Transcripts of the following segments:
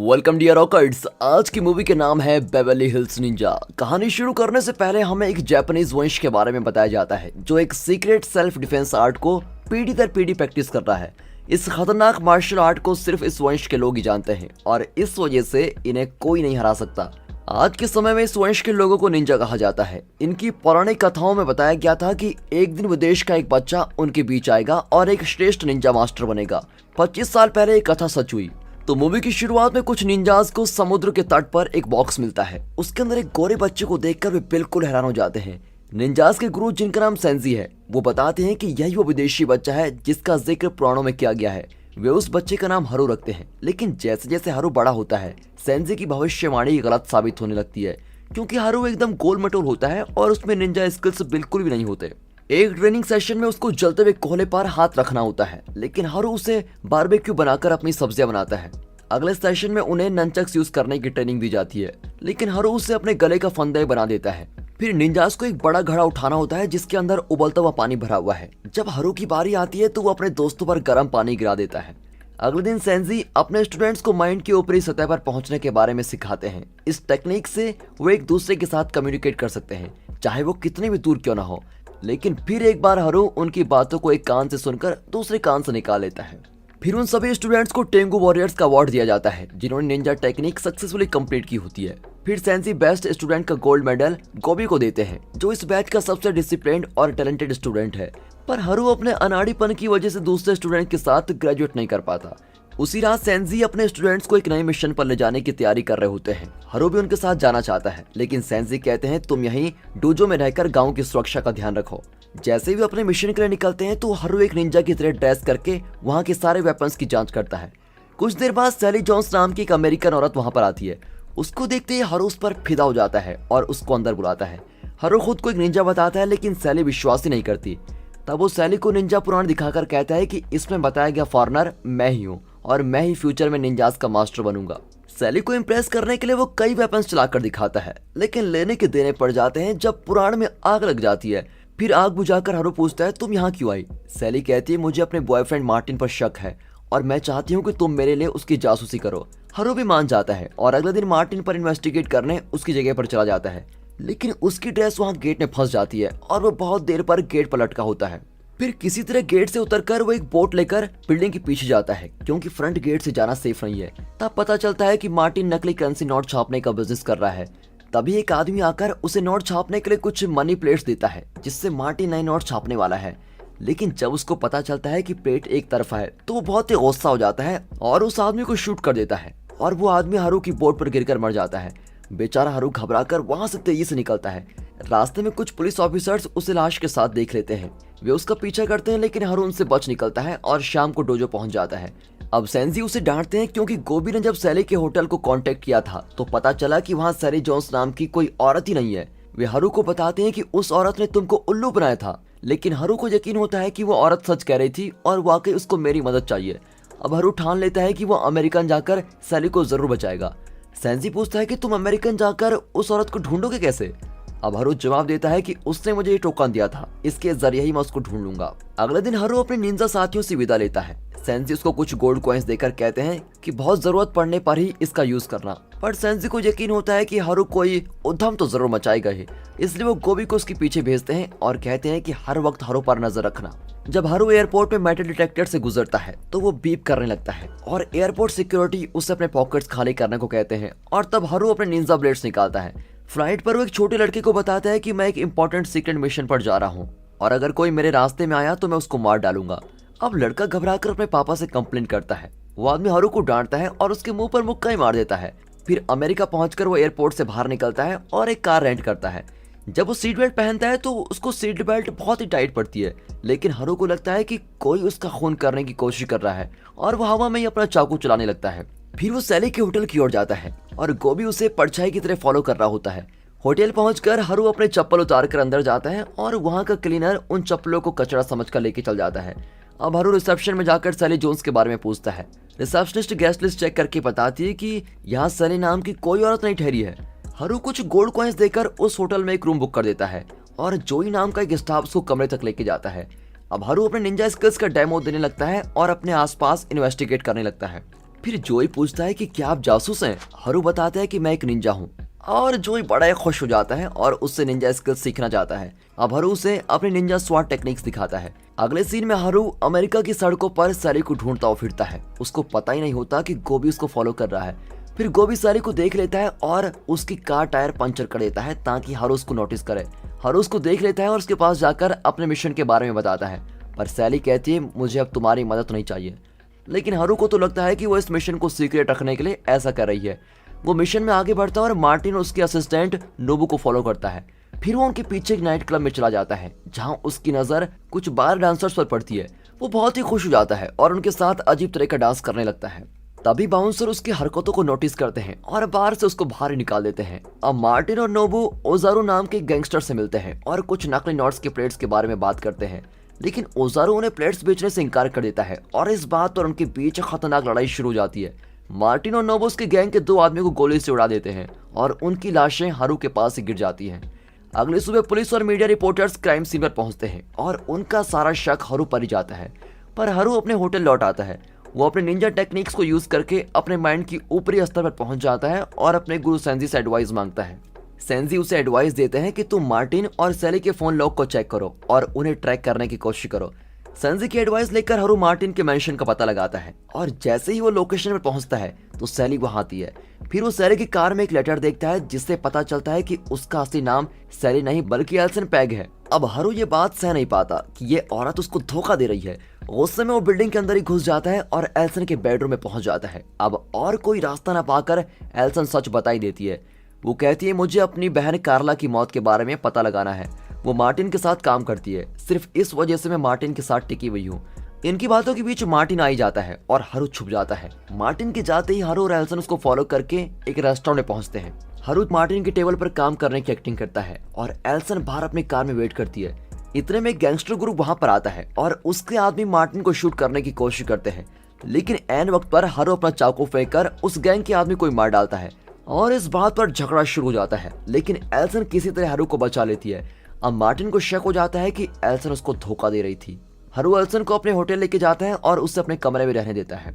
Welcome dear रॉकर्ड्स। आज की movie के नाम है बेवर्ली हिल्स निंजा। कहानी शुरू करने से पहले हमें एक जापानीज वंश के बारे में बताया जाता है जो एक सीक्रेट सेल्फ डिफेंस आर्ट को पीढ़ी दर पीढ़ी प्रैक्टिस कर रहा है। इस खतरनाक मार्शल आर्ट को सिर्फ इस वंश के लोग ही जानते हैं और इस वजह से इन्हें कोई नहीं हरा सकता। आज के समय में इस वंश के लोगों को निंजा कहा जाता है। इनकी पौराणिक कथाओं में बताया गया था कि एक दिन विदेश का एक बच्चा उनके बीच आएगा और एक श्रेष्ठ निंजा मास्टर बनेगा। 25 साल पहले ये कथा सच हुई। तो मूवी की शुरुआत में कुछ निंजास को समुद्र के तट पर एक बॉक्स मिलता है। उसके अंदर एक गोरे बच्चे को देखकर वे बिल्कुल हैरान हो जाते हैं। निंजास के गुरु, जिनका नाम सेंजी है, वो बताते हैं कि यही वो विदेशी बच्चा है जिसका जिक्र पुराणों में किया गया है। वे उस बच्चे का नाम हरू रखते हैं, लेकिन जैसे जैसे हरू बड़ा होता है सेंजी की भविष्यवाणी गलत साबित होने लगती है, क्योंकि हरू एकदम गोल मटोल होता है और उसमें निंजा स्किल्स बिल्कुल भी नहीं होते। एक ट्रेनिंग सेशन में उसको जलते हुए कोयले पर हाथ रखना होता है, लेकिन हरू उसे बारबेक्यू बनाकर अपनी सब्जियां बनाता है। अगले सेशन में उन्हें ननचक्स यूज करने की ट्रेनिंग दी जाती है, लेकिन हरू उसे अपने गले का फंदे बना देता है। फिर निंजास को एक बड़ा घड़ा उठाना होता है जिसके अंदर उबलता हुआ पानी भरा हुआ है। जब हरू की बारी आती है तो वो अपने दोस्तों पर गर्म पानी गिरा देता है। अगले दिन सेंजी अपने स्टूडेंट्स को माइंड की ऊपरी सतह पर पहुंचने के बारे में सिखाते हैं। इस टेक्निक से वो एक दूसरे के साथ कम्युनिकेट कर सकते हैं, चाहे वो कितने भी दूर क्यों ना हो। लेकिन फिर एक बार हरू उनकी बातों को एक कान से सुनकर दूसरे कान से निकाल लेता है। फिर उन सभी स्टूडेंट्स को टेंगू वॉरियर्स का अवार्ड दिया जाता है जिन्होंने निंजा टेक्निक सक्सेसफुली कंप्लीट की होती है। फिर सेंसी बेस्ट स्टूडेंट का गोल्ड मेडल गोबी को देते हैं, जो इस बैच का सबसे डिसिप्लिन्ड और टैलेंटेड स्टूडेंट है। पर हरू अपने अनाड़ीपन की वजह से दूसरे स्टूडेंट के साथ ग्रेजुएट नहीं कर पाता। उसी रात सेंजी अपने स्टूडेंट्स को एक नए मिशन पर ले जाने की तैयारी कर रहे होते हैं। हरू भी उनके साथ जाना चाहता है, लेकिन सेंजी कहते हैं तुम यहीं डोजो में रहकर गांव की सुरक्षा का ध्यान रखो। जैसे भी अपने मिशन के लिए निकलते हैं तो हरू एक निंजा की तरह ड्रेस करके वहां के सारे वेपन्स की जांच करता है। कुछ देर बाद सैली जॉन्स नाम की एक अमेरिकन औरत वहां पर आती है। उसको देखते ही हरू उस पर फिदा हो जाता है और उसको अंदर बुलाता है। हरू खुद को एक निंजा बताता है, लेकिन सैली विश्वास ही नहीं करती। तब वो सैली को निंजा पुराण दिखाकर कहता है कि इसमें बताया गया फॉरेनर मैं ही हूँ और मैं ही फ्यूचर में निंजास का मास्टर बनूंगा। सैली को इम्प्रेस करने के लिए वो कई वेपन्स चलाकर दिखाता है, लेकिन लेने के देने पड़ जाते हैं जब पुराण में आग लग जाती है। फिर आग बुझाकर हरू पूछता है तुम यहाँ क्यों आई। सैली कहती है मुझे अपने बॉयफ्रेंड मार्टिन पर शक है और मैं चाहती हूँ कि तुम मेरे लिए उसकी जासूसी करो। हरू भी मान जाता है और अगले दिन मार्टिन पर इन्वेस्टिगेट करने उसकी जगह पर चला जाता है, लेकिन उसकी ड्रेस वहाँ गेट में फंस जाती है और वो बहुत देर पर गेट पर लटका होता है। फिर किसी तरह गेट से उतरकर वो एक बोट लेकर बिल्डिंग के पीछे जाता है, क्योंकि फ्रंट गेट से जाना सेफ नहीं है। तब पता चलता है कि मार्टिन नकली करेंसी नोट छापने का बिजनेस कर रहा है। तभी एक आदमी आकर उसे नोट छापने के लिए कुछ मनी प्लेट्स देता है, जिससे मार्टिन नए नोट छापने वाला है। लेकिन जब उसको पता चलता है कि प्लेट एक तरफा है तो वो बहुत ही गुस्सा हो जाता है और उस आदमी को शूट कर देता है और वो आदमी हरू की बोट पर गिरकर मर जाता है। बेचारा हरू घबराकर वहां से तेजी से निकलता है। रास्ते में कुछ पुलिस ऑफिसर्स उसे लाश के साथ देख लेते हैं। वे उसका पीछा करते हैं, लेकिन हरू उनसे बच निकलता है और शाम को डोजो पहुंच जाता है। अब सेंजी उसे डांटते हैं क्योंकि गोबी ने जब सैली के होटल को कांटेक्ट किया था तो पता चला कि वहां सैली जॉन्स नाम की कोई औरत ही नहीं है। वे हरू को बताते हैं कि उस औरत ने तुमको उल्लू बनाया था, लेकिन हरू को यकीन होता है कि वो औरत सच कह रही थी और वाकई उसको मेरी मदद चाहिए। अब हरू ठान लेता है कि वो अमेरिकन जाकर सैली को जरूर बचाएगा। सेंजी पूछता है कि तुम अमेरिकन जाकर उस औरत को ढूंढोगे कैसे। अब हरू जवाब देता है कि उसने मुझे ये टोकन दिया था, इसके जरिए ही मैं उसको ढूंढ लूंगा। अगले दिन हरू अपने निंजा साथियों से विदा लेता है। सेंजी उसको कुछ गोल्ड कॉइंस देकर कहते हैं कि बहुत जरूरत पड़ने पर ही इसका यूज करना। पर सेंजी को यकीन होता है कि हरू कोई उद्यम तो जरूर मचाएगा ही, इसलिए वो गोबी को उसके पीछे भेजते हैं और कहते हैं कि हर वक्त हरू पर नजर रखना। जब हरू एयरपोर्ट में मेटल डिटेक्टर से गुजरता है तो वो बीप करने लगता है और एयरपोर्ट सिक्योरिटी उसे अपने पॉकेट्स खाली करने को कहते हैं और तब हरू अपने निंजा ब्लेड्स निकालता है। फ्लाइट पर वो एक छोटे लड़के को बताता है कि मैं एक इंपॉर्टेंट सीक्रेट मिशन पर जा रहा हूँ और अगर कोई मेरे रास्ते में आया तो मैं उसको मार डालूंगा। अब लड़का घबराकर अपने पापा से कंप्लेन करता है। वो आदमी हरू को डांटता है और उसके मुंह पर मुक्का ही मार देता है। फिर अमेरिका पहुंचकर वो एयरपोर्ट से बाहर निकलता है और एक कार रेंट करता है। जब वो सीट बेल्ट पहनता है तो उसको सीट बेल्ट बहुत ही टाइट पड़ती है, लेकिन हरू को लगता है कि कोई उसका खून करने की कोशिश कर रहा है और वो हवा में ही अपना चाकू चलाने लगता है। फिर वो सैली के होटल की ओर जाता है और गोबी उसे परछाई की तरह फॉलो कर रहा होता है। होटल पहुंचकर हरू अपने चप्पल उतार कर अंदर जाता है और वहां का क्लीनर उन चप्पलों को कचरा समझकर लेके चल जाता है। अब हरू रिसेप्शन में जाकर सैली जोन्स के बारे में पूछता है। रिसेप्शनिस्ट गेस्ट लिस्ट चेक करके बताती है कि यहाँ सैली नाम की कोई औरत नहीं ठहरी है। हरू कुछ गोल्ड कॉइंस देकर उस होटल में एक रूम बुक कर देता है और जोई नाम का एक स्टाफ उसको कमरे तक लेके जाता है। अब हरू अपने निंजा स्किल्स का डेमो देने लगता है और अपने आसपास इन्वेस्टिगेट करने लगता है। फिर जोई पूछता है कि क्या आप जासूस हैं? हरू बताता है कि मैं एक निंजा हूँ और जोई बड़ा ही खुश हो जाता है और उससे निंजा स्किल्स सीखना चाहता है। अब हरू उसे अपने निंजा स्वाट टेक्निक्स दिखाता है। अगले सीन में हरू अमेरिका की सड़कों पर सैली को ढूंढता हुआ फिरता है। उसको पता ही नहीं होता कि गोभी उसको फॉलो कर रहा है। फिर गोभी सैली को देख लेता है और उसकी कार टायर पंचर कर देता है ताकि हरू उसको नोटिस करे। हरू उसको देख लेता है और उसके पास जाकर अपने मिशन के बारे में बताता है, पर सैली कहती है मुझे अब तुम्हारी मदद नहीं चाहिए। लेकिन हरू को तो लगता है कि वो इस मिशन को सीक्रेट रखने के लिए ऐसा कर रही है। वो मिशन में आगे बढ़ता है और मार्टिन उसके असिस्टेंट नोबू को फॉलो करता है। फिर वो उनके पीछे एक नाइट क्लब में चला जाता है जहां उसकी नजर कुछ बार डांसर्स पर पड़ती है। वो बहुत ही खुश हो जाता है और उनके साथ अजीब तरह का डांस करने लगता है। तभी बाउंसर उसकी हरकतों को नोटिस करते हैं और बाहर से उसको बाहर निकाल देते हैं। अब मार्टिन और नोबू ओजारू नाम के गैंगस्टर से मिलते हैं और कुछ नकली नोट्स के प्लेट्स के बारे में बात करते हैं। लेकिन ओजारू उन्हें प्लेट्स बेचने से इनकार कर देता है और इस बात पर उनके बीच खतरनाक लड़ाई शुरू हो जाती है। मार्टिन और नोबू उसके गैंग के 2 आदमियों को गोली से उड़ा देते हैं और उनकी लाशें हरू के पास ही गिर जाती हैं। अगली सुबह पुलिस और मीडिया रिपोर्टर्स क्राइम सीन पर पहुंचते हैं और उनका सारा शक हरू पर ही जाता है। पर हरू अपने होटल लौट आता है। वो अपने निंजा टेक्निक्स को यूज करके अपने माइंड की ऊपरी स्तर पर पहुंच जाता है और अपने गुरु सेंजी से एडवाइस मांगता है। सेंजी उसे एडवाइस देते हैं कि तुम मार्टिन और सैली के फोन लॉग को चेक करो और उन्हें ट्रैक करने की कोशिश करो। सेंजी की एडवाइस लेकर हरू मार्टिन के मेंशन का पता लगाता है और जैसे ही वो लोकेशन पर पहुंचता है तो सैली वहां आती है। फिर वो सैली की कार में एक लेटर देखता है जिससे पता चलता है कि उसका असली नाम सैली नहीं बल्कि एल्सन पैग है। अब हरू ये बात सह नहीं पाता कि ये औरत उसको धोखा दे रही है। गुस्से में वो बिल्डिंग के अंदर ही घुस जाता है और एल्सन के बेडरूम में पहुंच जाता है। अब और कोई रास्ता न पाकर एल्सन सच बता ही देती है। वो कहती है मुझे अपनी बहन कार्ला की मौत के बारे में पता लगाना है। वो मार्टिन के साथ काम करती है, सिर्फ इस वजह से मैं मार्टिन के साथ टिकी हुई हूँ। इनकी बातों के बीच मार्टिन आ ही जाता है और हरू छुप जाता है। मार्टिन के जाते ही हरू और एल्सन उसको फॉलो करके एक रेस्टोरेंट में पहुंचते हैं। हरू मार्टिन के टेबल पर काम करने की एक्टिंग करता है और एल्सन बाहर अपनी कार में वेट करती है। इतने में एक गैंगस्टर ग्रुप वहां पर आता है और उसके आदमी मार्टिन को शूट करने की कोशिश करते हैं। लेकिन ऐन वक्त पर हरू अपना चाकू फेंककर उस गैंग के आदमी को मार डालता है और इस बात पर झगड़ा शुरू हो जाता है। लेकिन एल्सन किसी तरह हरू को बचा लेती है। अब मार्टिन को शक हो जाता है कि एल्सन उसको धोखा दे रही थी। हरू एल्सन को अपने होटल लेके जाता है और उसे अपने कमरे में रहने देता है।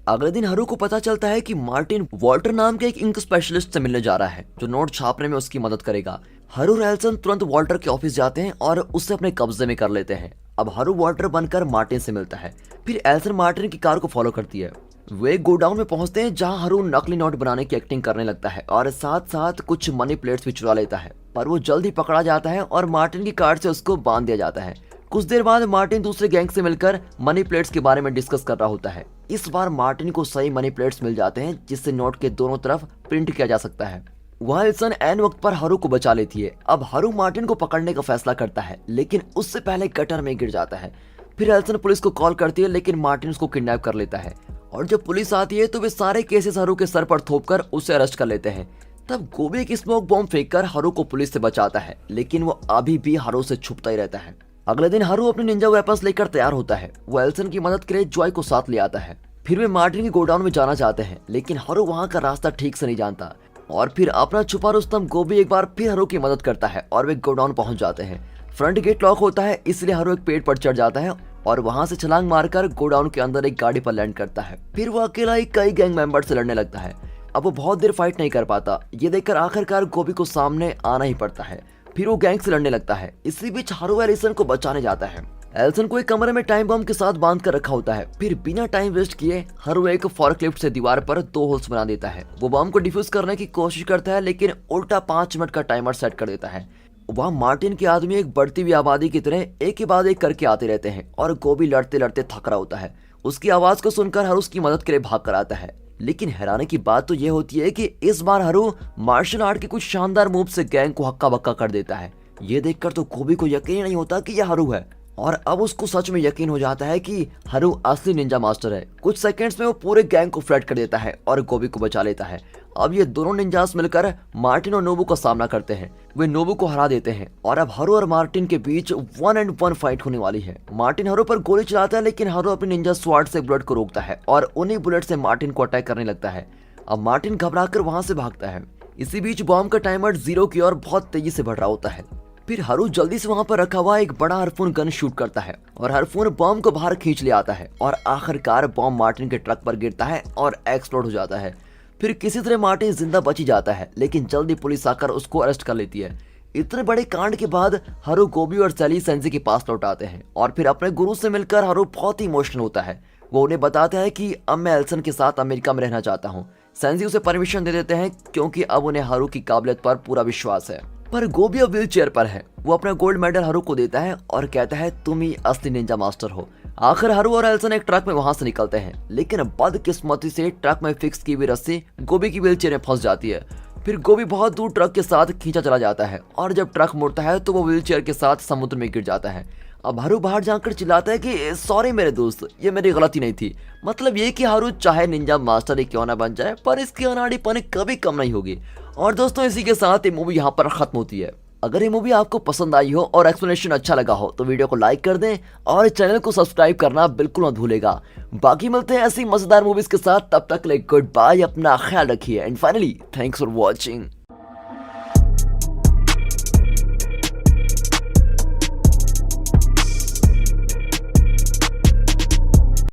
अगले दिन हरू को पता चलता है कि मार्टिन वॉल्टर नाम के एक इंक स्पेशलिस्ट से मिलने जा रहा है जो नोट छापने में उसकी मदद करेगा। हरू और एल्सन तुरंत वॉल्टर के ऑफिस जाते हैं और उसे अपने कब्जे में कर लेते हैं। अब हरू वॉल्टर बनकर मार्टिन से मिलता है। फिर एल्सन मार्टिन की कार को फॉलो करती है। वे गोडाउन में पहुंचते हैं जहां हरू नकली नोट बनाने की एक्टिंग करने लगता है और साथ साथ कुछ मनी प्लेट्स भी चुरा लेता है। पर वो जल्द ही पकड़ा जाता है और मार्टिन की कार से उसको बांध दिया जाता है। कुछ देर बाद मार्टिन दूसरे गैंग से मिलकर मनी प्लेट्स के बारे में डिस्कस कर रहा होता है। इस बार मार्टिन को सही मनी प्लेट्स मिल जाते हैं जिससे नोट के दोनों तरफ प्रिंट किया जा सकता है। वह एल्सन ऐन वक्त पर हरू को बचा लेती है। अब हरू मार्टिन को पकड़ने का फैसला करता है लेकिन उससे पहले गटर में गिर जाता है। फिर एल्सन पुलिस को कॉल करती है लेकिन मार्टिन उसको किडनैप कर लेता है और जब पुलिस आती है तो वे सारे केसेस हरू के सर पर थोपकर उसे अरेस्ट कर लेते हैं। तब गोभी एक स्मोक बॉम्ब फेंककर हरू को पुलिस से बचाता है लेकिन वो अभी भी हरू से छुपता ही रहता है। अगले दिन हरू अपने निंजा वेपन्स लेकर तैयार होता है। वो एल्सन की मदद के लिए जॉय को साथ ले आता है। फिर वे मार्टिन के गोडाउन में जाना चाहते हैं लेकिन हरू वहां का रास्ता ठीक से नहीं जानता और फिर अपना छुपा रुस्तम गोभी एक बार फिर हरू की मदद करता है और वे गोडाउन पहुंच जाते हैं। फ्रंट गेट लॉक होता है इसलिए हरू एक पेड़ पर चढ़ जाता है और वहां से छलांग मारकर गोडाउन के अंदर एक गाड़ी पर लैंड करता है। फिर वो अकेला ही कई गैंग मेंबर से लड़ने लगता है। अब वो बहुत देर फाइट नहीं कर पाता। ये देखकर आखिरकार गोभी को सामने आना ही पड़ता है। फिर वो गैंग से लड़ने लगता है। इसी बीच हरू एलिसन को बचाने जाता है। एल्सन को एक कमरे में टाइम बम के साथ बांध कर रखा होता है। फिर बिना टाइम वेस्ट किए हरू एक फॉर्कलिफ्ट से दीवार पर 2 होल्स बना देता है। वो बम को डिफ्यूज करने की कोशिश करता है लेकिन उल्टा 5 मिनट का टाइमर सेट कर देता है। वहाँ मार्टिन के आदमी एक बढ़ती हुई आबादी की तरह एक के बाद एक करके आते रहते हैं और गोभी लड़ते लड़ते थक रहा होता है। उसकी आवाज को सुनकर हरू उसकी मदद के लिए भाग कर आता है। लेकिन हैरानी की बात तो ये होती है कि इस बार हरू मार्शल आर्ट के कुछ शानदार मूव से गैंग को हक्का बक्का कर देता है। ये देखकर तो गोभी को यकीन नहीं होता कि यह हरू है और अब उसको सच में यकीन हो जाता है कि हरू असली निंजा मास्टर है। कुछ सेकंड्स में वो पूरे गैंग को फ्लैट कर देता है और गोभी को बचा लेता है। अब ये दोनों निंजास मिलकर मार्टिन और नोबू का सामना करते हैं। वे नोबू को हरा देते हैं और अब हरू और मार्टिन के बीच 1-on-1 फाइट होने वाली है। मार्टिन हरू पर गोली चलाता है लेकिन हरू अपनी निंजा स्वार्ड से बुलेट को रोकता है और उन्हीं बुलेट से मार्टिन को अटैक करने लगता है। अब मार्टिन घबराकर वहां से भागता है। इसी बीच बॉम्ब का टाइमर 0 की ओर बहुत तेजी से बढ़ रहा होता है। फिर हारू जल्दी से वहाँ पर रखा हुआ एक बड़ा हार्पून गन शूट करता है और हार्पून बॉम्ब को बाहर खींच ले आता है और आखिरकार बॉम्ब मार्टिन के ट्रक पर गिरता है और एक्सप्लोड हो जाता है। फिर किसी तरह मार्टिन जिंदा बच ही जाता है, लेकिन जल्दी पुलिस आकर उसको अरेस्ट कर लेती है। इतने बड़े कांड के बाद हारू गोबी और सैली सेंजी के पास लौट आते हैं और फिर अपने गुरु से मिलकर हारू बहुत ही इमोशनल होता है। वो उन्हें बताता है कि अब मैं एल्सन के साथ अमेरिका में रहना चाहता हूँ। सेंजी उसे परमिशन दे देते हैं क्योंकि अब उन्हें हारू की काबिलियत पर पूरा विश्वास है। पर गोबी अब व्हील चेयर पर है। वो अपना गोल्ड मेडल हारू को देता है और कहता है तुम ही असली निंजा मास्टर हो। आखिर हारू और एल्सन एक ट्रक में वहां से निकलते हैं, लेकिन बदकिस्मती से ट्रक में फिक्स की हुई रस्सी गोबी की व्हील चेयर में फंस जाती है। फिर गोबी बहुत दूर ट्रक के साथ खींचा चला जाता है और जब ट्रक मुड़ता है तो वो व्हील चेयर के साथ समुद्र में गिर जाता है। अब हारू बाहर जाकर चिल्लाता है कि सॉरी मेरे दोस्त, ये मेरी गलती नहीं थी। मतलब ये कि हारू चाहे निंजा मास्टर ही क्यों ना बन जाए, पर इसकी अनाड़ीपन कभी कम नहीं होगी। और दोस्तों इसी के साथ ये मूवी यहाँ पर खत्म होती है। अगर ये मूवी आपको पसंद आई हो और एक्सप्लेनेशन अच्छा लगा हो तो वीडियो को लाइक कर दें और चैनल को सब्सक्राइब करना बिल्कुल मत भूलेगा। बाकी मिलते हैं ऐसी मजेदार मूवीज के साथ, तब तक ले गुड बाय, अपना ख्याल रखिए and finally thanks for watching.